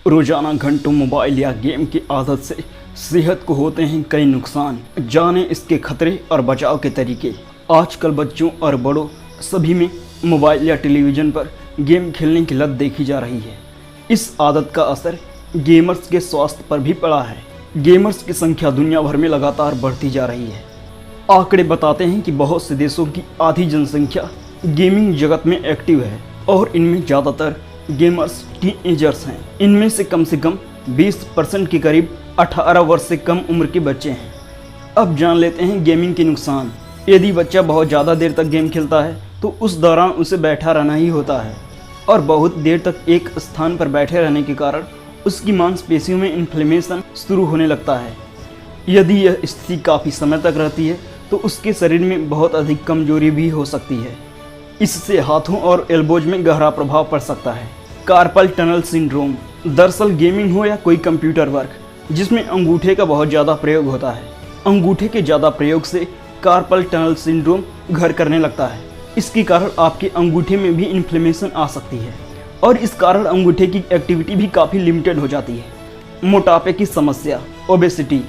रोजाना घंटों मोबाइल या गेम की आदत से सेहत को होते हैं कई नुकसान। जानें इसके खतरे और बचाव के तरीके। आजकल बच्चों और बड़ों सभी में मोबाइल या टेलीविज़न पर गेम खेलने की लत देखी जा रही है। इस आदत का असर गेमर्स के स्वास्थ्य पर भी पड़ा है। गेमर्स की संख्या दुनिया भर में लगातार बढ़ती जा रही है। आंकड़े बताते हैं कि बहुत से देशों की आधी जनसंख्या गेमिंग जगत में एक्टिव है और इनमें ज़्यादातर गेमर्स टीनेजर्स हैं। इनमें से कम 20% के करीब 18 वर्ष से कम उम्र के बच्चे हैं। अब जान लेते हैं गेमिंग के नुकसान। यदि बच्चा बहुत ज़्यादा देर तक गेम खेलता है तो उस दौरान उसे बैठा रहना ही होता है और बहुत देर तक एक स्थान पर बैठे रहने के कारण उसकी मांसपेशियों में इन्फ्लेमेशन शुरू होने लगता है। यदि यह स्थिति काफ़ी समय तक रहती है तो उसके शरीर में बहुत अधिक कमजोरी भी हो सकती है। इससे हाथों और एल्बोज में गहरा प्रभाव पड़ सकता है। Carpal tunnel syndrome. दरअसल गेमिंग हो या कोई कंप्यूटर वर्क जिसमें अंगूठे का बहुत ज़्यादा प्रयोग होता है, अंगूठे के ज़्यादा प्रयोग से कार्पल टनल सिंड्रोम घर करने लगता है। इसके कारण आपके अंगूठे में भी इन्फ्लेमेशन आ सकती है और इस कारण अंगूठे की एक्टिविटी भी काफ़ी लिमिटेड हो जाती है। मोटापे की समस्या, ओबेसिटी।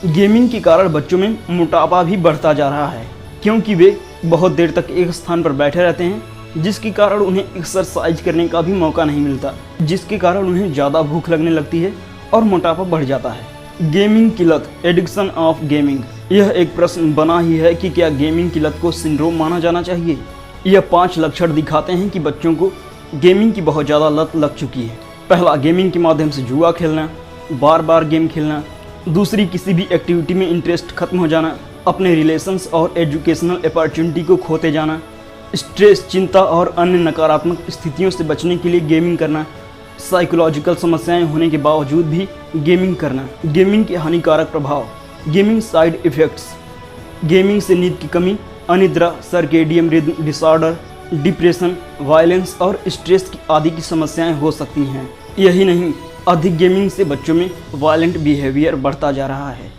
गेमिंग के कारण बच्चों में मोटापा भी बढ़ता जा रहा है क्योंकि वे बहुत देर तक एक स्थान पर बैठे रहते हैं, जिसके कारण उन्हें एक्सरसाइज करने का भी मौका नहीं मिलता, जिसके कारण उन्हें ज़्यादा भूख लगने लगती है और मोटापा बढ़ जाता है। गेमिंग की लत, एडिक्शन ऑफ गेमिंग। यह एक प्रश्न बना ही है कि क्या गेमिंग की लत को सिंड्रोम माना जाना चाहिए। यह 5 लक्षण दिखाते हैं कि बच्चों को गेमिंग की बहुत ज़्यादा लत लग चुकी है। पहला, गेमिंग के माध्यम से जुआ खेलना, बार बार गेम खेलना। दूसरी, किसी भी एक्टिविटी में इंटरेस्ट खत्म हो जाना, अपने रिलेशंस और एजुकेशनल अपॉर्चुनिटी को खोते जाना। स्ट्रेस, चिंता और अन्य नकारात्मक स्थितियों से बचने के लिए गेमिंग करना। साइकोलॉजिकल समस्याएं होने के बावजूद भी गेमिंग करना। गेमिंग के हानिकारक प्रभाव, गेमिंग साइड इफ़ेक्ट्स। गेमिंग से नींद की कमी, अनिद्रा, circadian rhythm disorder, depression, violence और स्ट्रेस की आदि की समस्याएं हो सकती हैं। यही नहीं, अधिक गेमिंग से बच्चों में वायलेंट बिहेवियर बढ़ता जा रहा है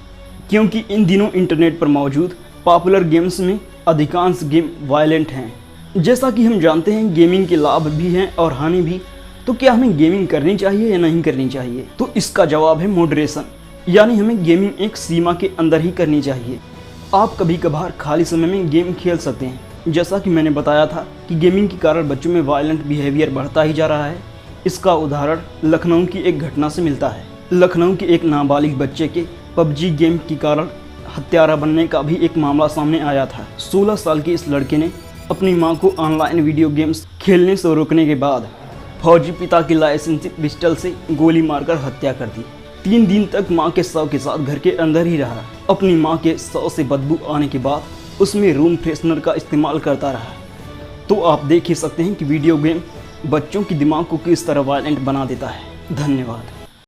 क्योंकि इन दिनों इंटरनेट पर मौजूद पॉपुलर गेम्स में अधिकांश गेम वायलेंट हैं। जैसा कि हम जानते हैं गेमिंग के लाभ भी हैं और हानि भी। तो क्या हमें गेमिंग करनी चाहिए या नहीं करनी चाहिए? तो इसका जवाब है मॉडरेशन, यानी हमें गेमिंग एक सीमा के अंदर ही करनी चाहिए। आप कभी कभार खाली समय में गेम खेल सकते हैं। जैसा कि मैंने बताया था कि गेमिंग के कारण बच्चों में वायलेंट बिहेवियर बढ़ता ही जा रहा है। इसका उदाहरण लखनऊ की एक घटना से मिलता है। लखनऊ के एक नाबालिग बच्चे के पबजी गेम के कारण हत्यारा बनने का भी एक मामला सामने आया था। 16 साल के इस लड़के ने अपनी मां को ऑनलाइन वीडियो गेम्स खेलने से रोकने के बाद फौजी पिता की लाइसेंस पिस्टल से गोली मारकर हत्या कर दी। 3 दिन तक मां के शव के साथ घर के अंदर ही रहा। अपनी मां के शव से बदबू आने के बाद उसमें रूम फ्रेशनर का इस्तेमाल करता रहा। तो आप देख ही सकते हैं कि वीडियो गेम बच्चों के दिमाग को किस तरह वायलेंट बना देता है। धन्यवाद।